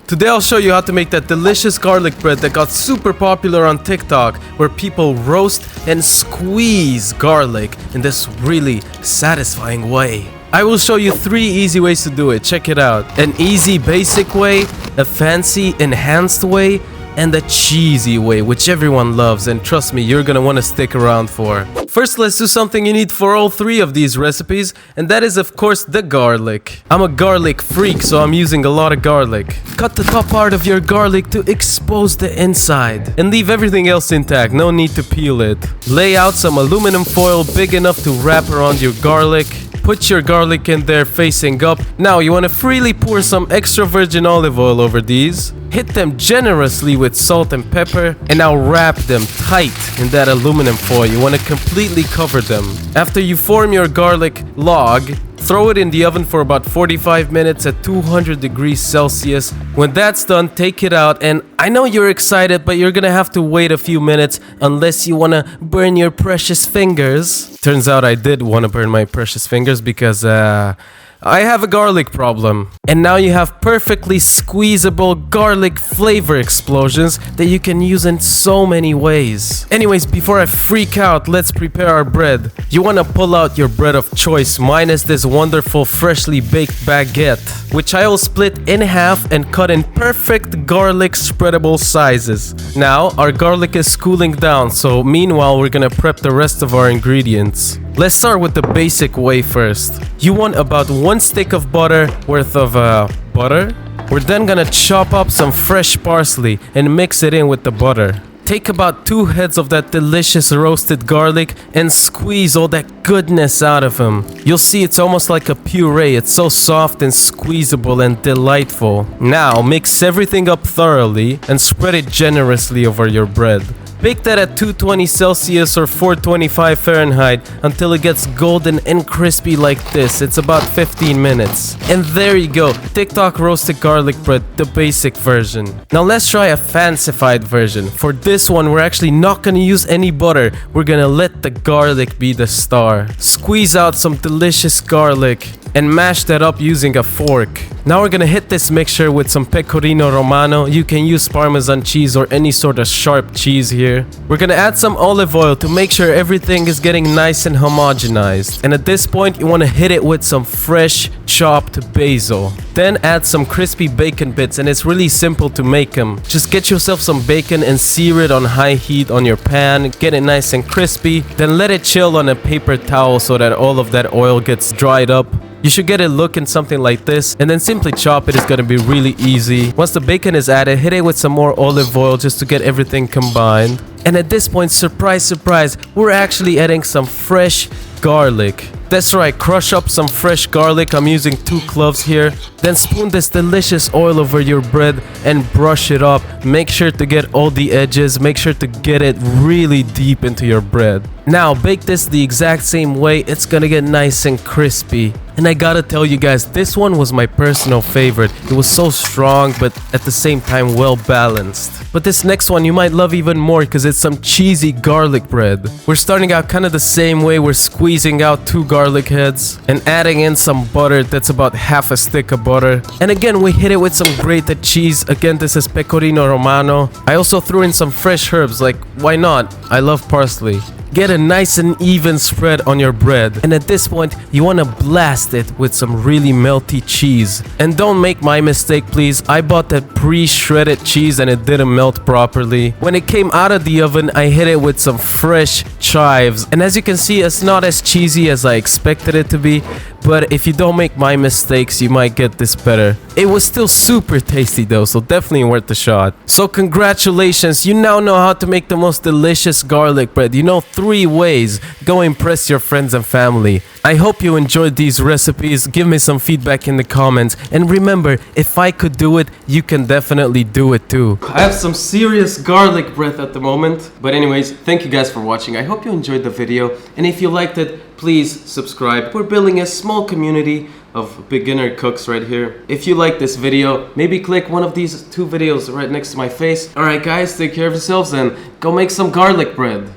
Today I'll show you how to make that delicious garlic bread that got super popular on TikTok, where people roast and squeeze garlic in this really satisfying way. I will show you 3 easy ways to do it. Check it out. An easy basic way, a fancy enhanced way, and the cheesy way, which everyone loves, and trust me, you're gonna want to stick around for. First, let's do something you need for all 3 of these recipes, and that is of course the garlic. I'm a garlic freak, so I'm using a lot of garlic. Cut the top part of your garlic to expose the inside, and leave everything else intact, no need to peel it. Lay out some aluminum foil big enough to wrap around your garlic. Put your garlic in there facing up. Now you want to freely pour some extra virgin olive oil over these. Hit them generously with salt and pepper, and now wrap them tight in that aluminum foil. You want to completely cover them. After you form your garlic log, throw it in the oven for about 45 minutes at 200 degrees Celsius. When that's done, take it out, and I know you're excited, but you're gonna have to wait a few minutes unless you wanna burn your precious fingers. Turns out I did wanna burn my precious fingers because I have a garlic problem. And now you have perfectly squeezable garlic flavor explosions that you can use in so many ways. Anyways, before I freak out, let's prepare our bread. You want to pull out your bread of choice. Mine is this wonderful freshly baked baguette, which I will split in half and cut in perfect garlic spreadable sizes. Now, our garlic is cooling down, so meanwhile we're gonna prep the rest of our ingredients. Let's start with the basic way first. You want about 1 stick of butter worth of butter. We're then gonna chop up some fresh parsley and mix it in with the butter. Take about 2 heads of that delicious roasted garlic and squeeze all that goodness out of them. You'll see it's almost like a puree. It's so soft and squeezable and delightful. Now mix everything up thoroughly and spread it generously over your bread. Bake that at 220 Celsius or 425 Fahrenheit until it gets golden and crispy like this. It's about 15 minutes. And there you go, TikTok roasted garlic bread, the basic version. Now let's try a fancified version. For this one, we're actually not gonna use any butter. We're gonna let the garlic be the star. Squeeze out some delicious garlic and mash that up using a fork. Now we're gonna hit this mixture with some pecorino romano. You can use Parmesan cheese or any sort of sharp cheese here. We're gonna add some olive oil to make sure everything is getting nice and homogenized. And at this point, you wanna hit it with some fresh chopped basil. Then add some crispy bacon bits, and it's really simple to make them. Just get yourself some bacon and sear it on high heat on your pan. Get it nice and crispy. Then let it chill on a paper towel so that all of that oil gets dried up. You should get it looking something like this, and then simply chop it. It's gonna be really easy. Once the bacon is added, hit it with some more olive oil just to get everything combined. And at this point, surprise, surprise, we're actually adding some fresh garlic. That's right, crush up some fresh garlic. I'm using 2 cloves here. Then spoon this delicious oil over your bread and brush it up. Make sure to get all the edges. Make sure to get it really deep into your bread. Now bake this the exact same way. It's gonna get nice and crispy. And I gotta tell you guys, this one was my personal favorite. It was so strong, but at the same time well balanced. But this next one you might love even more because it's some cheesy garlic bread. We're starting out kind of the same way. We're squeezing out 2 garlic heads and adding in some butter. That's about half a stick of butter. And again, we hit it with some grated cheese. Again, this is pecorino romano. I also threw in some fresh herbs, like why not? I love parsley. Get a nice and even spread on your bread, and at this point you want to blast it with some really melty cheese. And don't make my mistake, please. I bought that pre-shredded cheese and it didn't melt properly. When it came out of the oven, I hit it with some fresh chives, and as you can see, it's not as cheesy as I expected it to be, but if you don't make my mistakes, you might get this better. It was still super tasty though, so definitely worth the shot. So congratulations, you now know how to make the most delicious garlic bread. You know 3 ways. Go impress your friends and family. I hope you enjoyed these recipes. Give me some feedback in the comments. And remember, if I could do it, you can definitely do it too. I have some serious garlic breath at the moment. But anyways, thank you guys for watching. I hope you enjoyed the video. And if you liked it, please subscribe. We're building a small community of beginner cooks right here. If you like this video, maybe click one of these 2 videos right next to my face. Alright guys, take care of yourselves and go make some garlic bread.